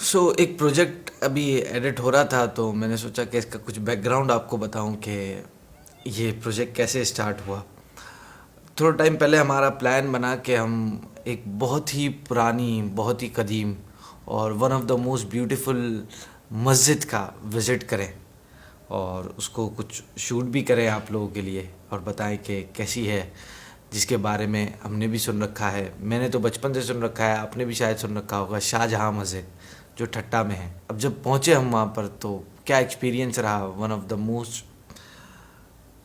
ایک پروجیکٹ ابھی ایڈٹ ہو رہا تھا تو میں نے سوچا کہ اس کا کچھ بیک گراؤنڈ آپ کو بتاؤں کہ یہ پروجیکٹ کیسے اسٹارٹ ہوا. تھوڑا ٹائم پہلے ہمارا پلان بنا کہ ہم ایک بہت ہی پرانی، بہت ہی قدیم اور one of the most beautiful مسجد کا وزٹ کریں اور اس کو کچھ شوٹ بھی کریں آپ لوگوں کے لیے اور بتائیں کہ کیسی ہے، جس کے بارے میں ہم نے بھی سن رکھا ہے. میں نے تو بچپن سے سن رکھا ہے، آپ نے بھی شاید سن رکھا ہوگا، شاہ جہاں مسجد جو ٹھٹا میں ہے. اب جب پہنچے ہم وہاں پر تو کیا ایکسپیرینس رہا، one of the most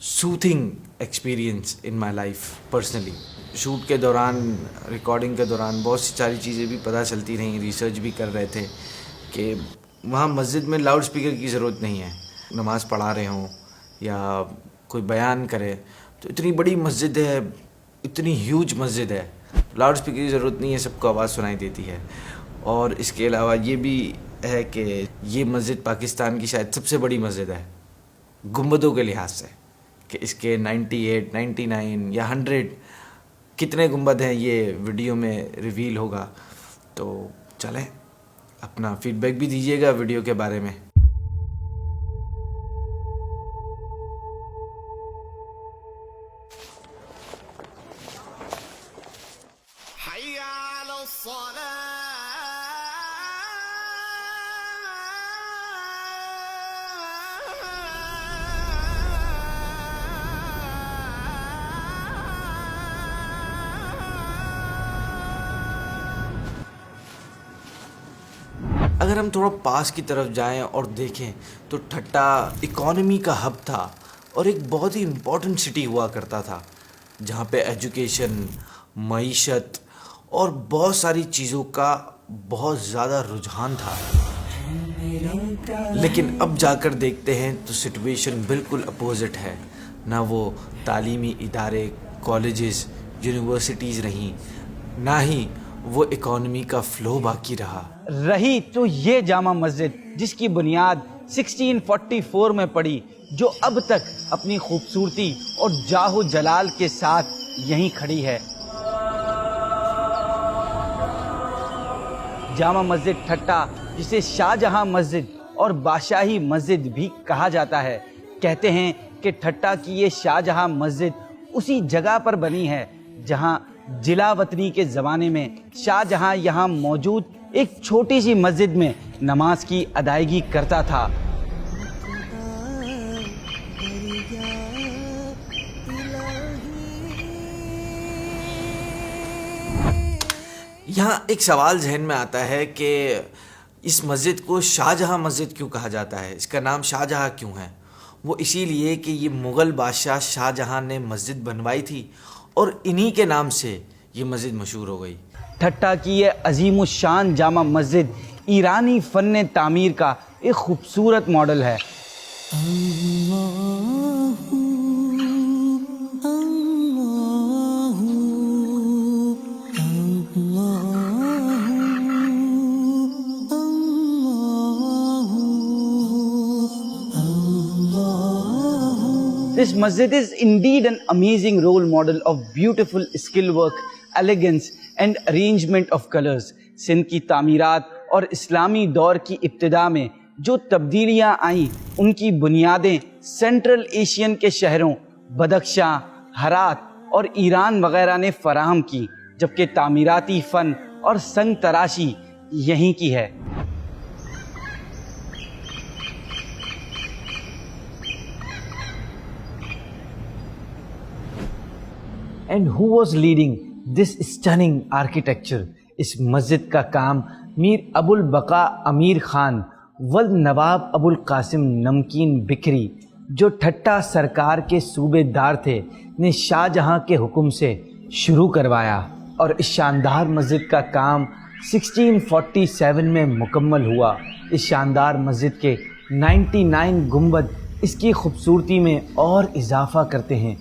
soothing experience in my life personally. Shoot کے دوران، ریکارڈنگ کے دوران بہت سی ساری چیزیں بھی پتہ چلتی رہیں، ریسرچ بھی کر رہے تھے کہ وہاں مسجد میں لاؤڈ اسپیکر کی ضرورت نہیں ہے. نماز پڑھا رہے ہوں یا کوئی بیان کرے تو اتنی بڑی مسجد ہے، اتنی ہیوج مسجد ہے، لاؤڈ اسپیکر کی ضرورت نہیں ہے، سب کو آواز سنائی دیتی ہے. اور اس کے علاوہ یہ بھی ہے کہ یہ مسجد پاکستان کی شاید سب سے بڑی مسجد ہے گنبدوں کے لحاظ سے، کہ اس کے 98، 99 یا 100 کتنے گنبد ہیں یہ ویڈیو میں ریویل ہوگا. تو چلیں اپنا فیڈ بیک بھی دیجیے گا ویڈیو کے بارے میں. اگر ہم تھوڑا پاس کی طرف جائیں اور دیکھیں تو ٹھٹا اکانومی کا ہب تھا اور ایک بہت ہی امپورٹنٹ سٹی ہوا کرتا تھا جہاں پہ ایجوکیشن، معیشت اور بہت ساری چیزوں کا بہت زیادہ رجحان تھا. لیکن اب جا کر دیکھتے ہیں تو سچویشن بالکل اپوزٹ ہے. نہ وہ تعلیمی ادارے، کالجز، یونیورسٹیز رہیں، نہ ہی وہ اکانومی کا فلو باقی رہی تو یہ جامع مسجد جس کی بنیاد 1644 میں پڑی، جو اب تک اپنی خوبصورتی اور جاہ و جلال کے ساتھ یہیں کھڑی ہے. جامع مسجد ٹھٹا، جسے شاہ جہاں مسجد اور بادشاہی مسجد بھی کہا جاتا ہے. کہتے ہیں کہ ٹھٹا کی یہ شاہ جہاں مسجد اسی جگہ پر بنی ہے جہاں جلا وطنی کے زمانے میں شاہ جہاں یہاں موجود ایک چھوٹی سی مسجد میں نماز کی ادائیگی کرتا تھا. یہاں ایک سوال ذہن میں آتا ہے کہ اس مسجد کو شاہ جہاں مسجد کیوں کہا جاتا ہے، اس کا نام شاہ جہاں کیوں ہے؟ وہ اسی لیے کہ یہ مغل بادشاہ شاہ جہاں نے مسجد بنوائی تھی اور انہی کے نام سے یہ مسجد مشہور ہو گئی. ٹھٹا کی یہ عظیم الشان جامع مسجد ایرانی فن تعمیر کا ایک خوبصورت ماڈل ہے. This masjid is indeed an amazing role model of beautiful skill work, elegance and arrangement of colors. Sindh کی تعمیرات اور اسلامی دور کی ابتدا میں جو تبدیلیاں آئیں ان کی بنیادیں سینٹرل ایشین کے شہروں بدخشاں، ہرات اور ایران وغیرہ نے فراہم کی، جبکہ تعمیراتی فن اور سنگ تراشی یہیں کی ہے. And who was leading this stunning architecture? اس مسجد کا کام میر ابو البقا امیر خان ولد نواب ابو القاسم نمکین بکری، جو ٹھٹا سرکار کے صوبے دار تھے، نے شاہ جہاں کے حکم سے شروع کروایا. اور اس شاندار مسجد کا کام 1647 میں مکمل ہوا. اس شاندار مسجد کے 99 گنبد اس کی خوبصورتی میں اور اضافہ کرتے ہیں.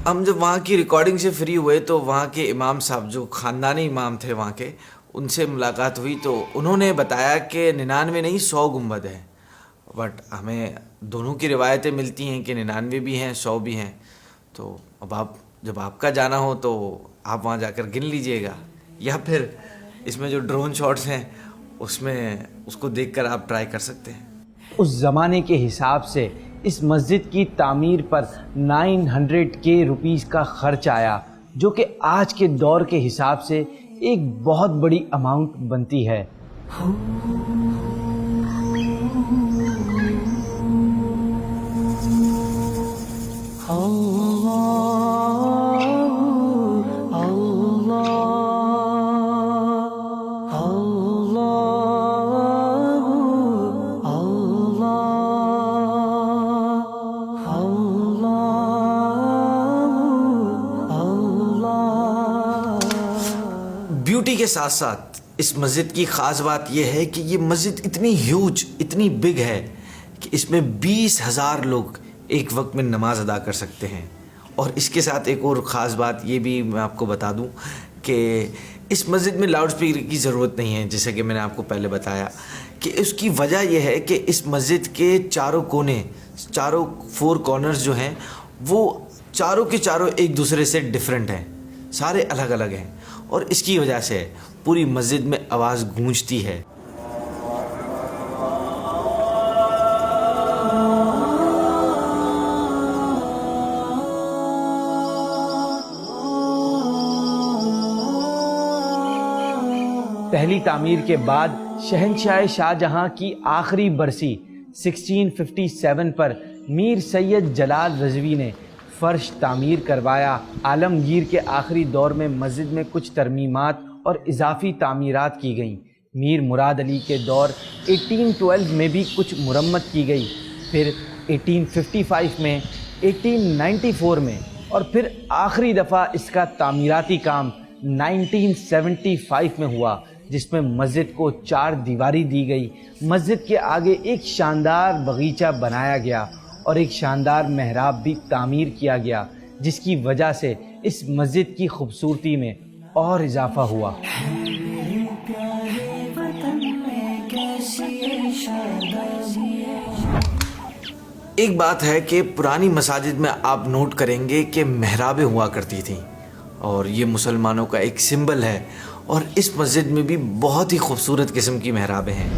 ہم جب وہاں کی ریکارڈنگ سے فری ہوئے تو وہاں کے امام صاحب جو خاندانی امام تھے وہاں کے، ان سے ملاقات ہوئی تو انہوں نے بتایا کہ 99 نہیں 100 گنبد ہیں. بٹ ہمیں دونوں کی روایتیں ملتی ہیں کہ 99 بھی ہیں 100 بھی ہیں. تو اب جب آپ کا جانا ہو تو آپ وہاں جا کر گن لیجئے گا، یا پھر اس میں جو ڈرون شاٹس ہیں اس کو دیکھ کر آپ ٹرائی کر سکتے ہیں۔ اس زمانے کے حساب سے اس مسجد کی تعمیر پر 900K روپیز کا خرچ آیا، جو کہ آج کے دور کے حساب سے ایک بہت بڑی اماؤنٹ بنتی ہے۔ بیوٹی کے ساتھ ساتھ اس مسجد کی خاص بات یہ ہے کہ یہ مسجد اتنی ہیوج، اتنی بگ ہے کہ اس میں 20,000 لوگ ایک وقت میں نماز ادا کر سکتے ہیں۔ اور اس کے ساتھ ایک اور خاص بات یہ بھی میں آپ کو بتا دوں کہ اس مسجد میں لاؤڈ اسپیکر کی ضرورت نہیں ہے، جیسے کہ میں نے آپ کو پہلے بتایا، کہ اس کی وجہ یہ ہے کہ اس مسجد کے چاروں 4 کارنرز جو ہیں وہ چاروں کے چاروں ایک دوسرے سے ڈیفرنٹ ہیں، سارے الگ الگ ہیں، اور اس کی وجہ سے پوری مسجد میں آواز گونجتی ہے۔ پہلی تعمیر کے بعد شہنشاہ شاہجہاں کی آخری برسی 1657 پر میر سید جلال رضوی نے فرش تعمیر کروایا۔ عالمگیر کے آخری دور میں مسجد میں کچھ ترمیمات اور اضافی تعمیرات کی گئیں۔ میر مراد علی کے دور 1812 میں بھی کچھ مرمت کی گئی، پھر 1855 میں، 1894 میں، اور پھر آخری دفعہ اس کا تعمیراتی کام 1975 میں ہوا، جس میں مسجد کو 4 دیواری دی گئی۔ مسجد کے آگے ایک شاندار باغیچہ بنایا گیا اور ایک شاندار محراب بھی تعمیر کیا گیا، جس کی وجہ سے اس مسجد کی خوبصورتی میں اور اضافہ ہوا۔ ایک بات ہے کہ پرانی مساجد میں آپ نوٹ کریں گے کہ محرابیں ہوا کرتی تھیں، اور یہ مسلمانوں کا ایک سمبل ہے، اور اس مسجد میں بھی بہت ہی خوبصورت قسم کی محرابیں ہیں۔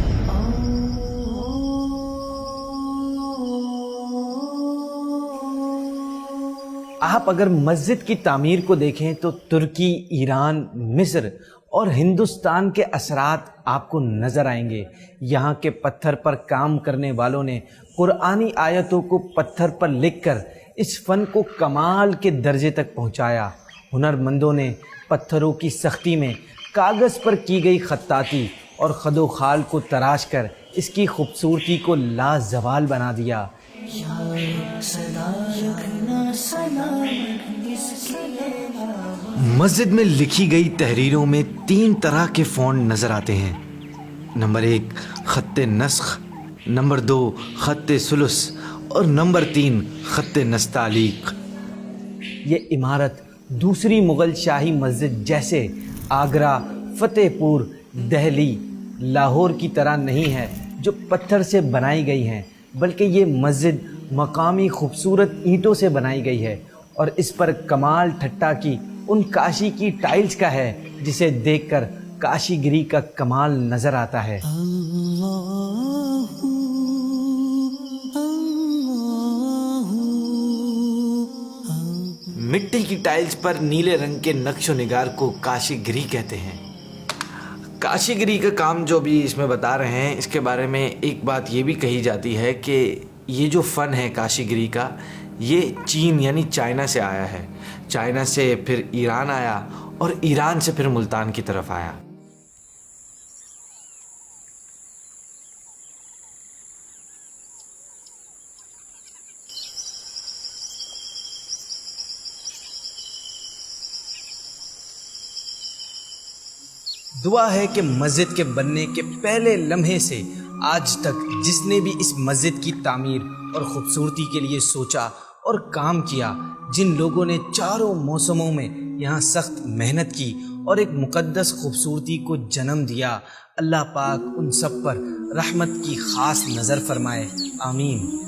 آپ اگر مسجد کی تعمیر کو دیکھیں تو ترکی، ایران، مصر اور ہندوستان کے اثرات آپ کو نظر آئیں گے۔ یہاں کے پتھر پر کام کرنے والوں نے قرآنی آیتوں کو پتھر پر لکھ کر اس فن کو کمال کے درجے تک پہنچایا۔ ہنرمندوں نے پتھروں کی سختی میں کاغذ پر کی گئی خطاطی اور خد و خال کو تراش کر اس کی خوبصورتی کو لازوال بنا دیا۔ مسجد میں لکھی گئی تحریروں میں 3 طرح کے فونٹ نظر آتے ہیں۔ نمبر 1 خط نسخ، نمبر 2 خط ثلث، اور نمبر 3 خط نستعلیق۔ یہ عمارت دوسری مغل شاہی مسجد جیسے آگرہ، فتح پور، دہلی، لاہور کی طرح نہیں ہے جو پتھر سے بنائی گئی ہیں، بلکہ یہ مسجد مقامی خوبصورت اینٹوں سے بنائی گئی ہے، اور اس پر کمال ٹھٹا کی ان کاشی کی ٹائلز کا ہے جسے دیکھ کر کاشی گری کا کمال نظر آتا ہے۔ مٹی کی ٹائلز پر نیلے رنگ کے نقش و نگار کو کاشی گری کہتے ہیں۔ کاشی گری کا کام جو بھی اس میں بتا رہے ہیں، اس کے بارے میں ایک بات یہ بھی کہی جاتی ہے کہ یہ جو فن ہے کاشی گری کا، یہ چین یعنی چائنا سے آیا ہے، چائنا سے پھر ایران آیا، اور ایران سے پھر ملتان کی طرف آیا۔ دعا ہے کہ مسجد کے بننے کے پہلے لمحے سے آج تک جس نے بھی اس مسجد کی تعمیر اور خوبصورتی کے لیے سوچا اور کام کیا، جن لوگوں نے چاروں موسموں میں یہاں سخت محنت کی اور ایک مقدس خوبصورتی کو جنم دیا، اللہ پاک ان سب پر رحمت کی خاص نظر فرمائے، آمین۔